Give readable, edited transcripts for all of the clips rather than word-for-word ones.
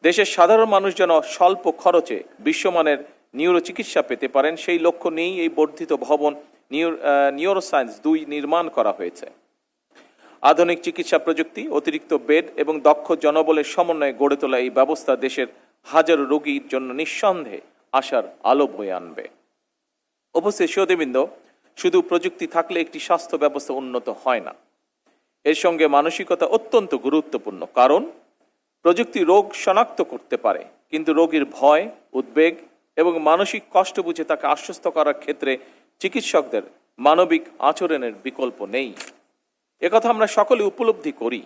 দেশের সাধারণ মানুষ যেন স্বল্প খরচে বিশ্বমানের নিউরো চিকিৎসা পেতে পারেন, সেই লক্ষ্য নিয়েই এই বর্ধিত ভবন নিউরোসায়েন্স 2 নির্মাণ করা হয়েছে। আধুনিক চিকিৎসা প্রযুক্তি, অতিরিক্ত বেড এবং দক্ষ জনবলের সমন্বয়ে গড়ে তোলা এই ব্যবস্থা দেশের হাজারো রোগীর জন্য নিঃসন্দেহে আশার আলো বয়ে আনবে। অবশ্যই শ্রোতৃবৃন্দ, শুধু প্রযুক্তি থাকলে একটি স্বাস্থ্য ব্যবস্থা উন্নত হয় না। এর সঙ্গে মানসিকতা অত্যন্ত গুরুত্বপূর্ণ, কারণ প্রযুক্তি রোগ শনাক্ত করতে পারে, কিন্তু রোগীর ভয়, উদ্বেগ এবং মানসিক কষ্ট বুঝে তাকে আশ্বস্ত করার ক্ষেত্রে চিকিৎসকদের মানবিক আচরণের বিকল্প নেই। একথা আমরা সকলে উপলব্ধি করি।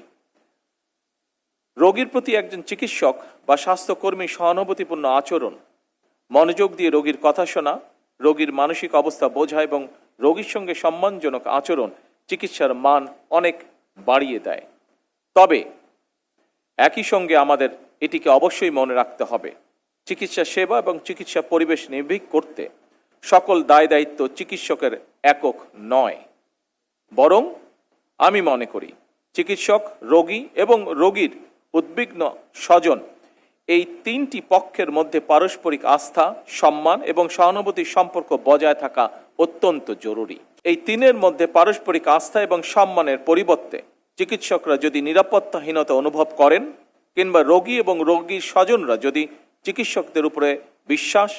রোগীর প্রতি একজন চিকিৎসক বা স্বাস্থ্যকর্মী সহানুভূতিপূর্ণ আচরণ, মনোযোগ দিয়ে রোগীর কথা শোনা, রোগীর মানসিক অবস্থা বোঝা এবং রোগীর সঙ্গে সম্মানজনক আচরণ চিকিৎসার মান অনেক বাড়িয়ে দেয়। তবে একই সঙ্গে আমাদের এটিকে অবশ্যই মনে রাখতে হবে, চিকিৎসা সেবা এবং চিকিৎসা পরিবেশ নির্ভীক করতে সকল দায় দায়িত্ব চিকিৎসকের একক নয়, বরং আমি মনে করি চিকিৎসক, রোগী এবং রোগীর উদ্বিগ্ন স্বজন, এই 3টি পক্ষের মধ্যে পারস্পরিক আস্থা, সম্মান এবং সহানুভূতির সম্পর্ক বজায় থাকা অত্যন্ত জরুরি। এই 3-এর মধ্যে পারস্পরিক আস্থা এবং সম্মানের পরিবর্তে চিকিৎসকরা যদি নিরাপত্তাহীনতা অনুভব করেন, কিংবা রোগী এবং রোগীর স্বজনরা যদি চিকিৎসকদের উপরে বিশ্বাস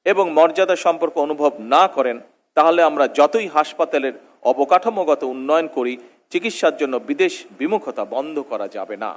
এবং মর্যাদা সম্পর্ক অনুভব না করেন, তাহলে আমরা যতই হাসপাতালের অবকাঠামোগত উন্নয়ন করি, চিকিৎসার জন্য বিদেশ বিমুখতা বন্ধ করা যাবে না।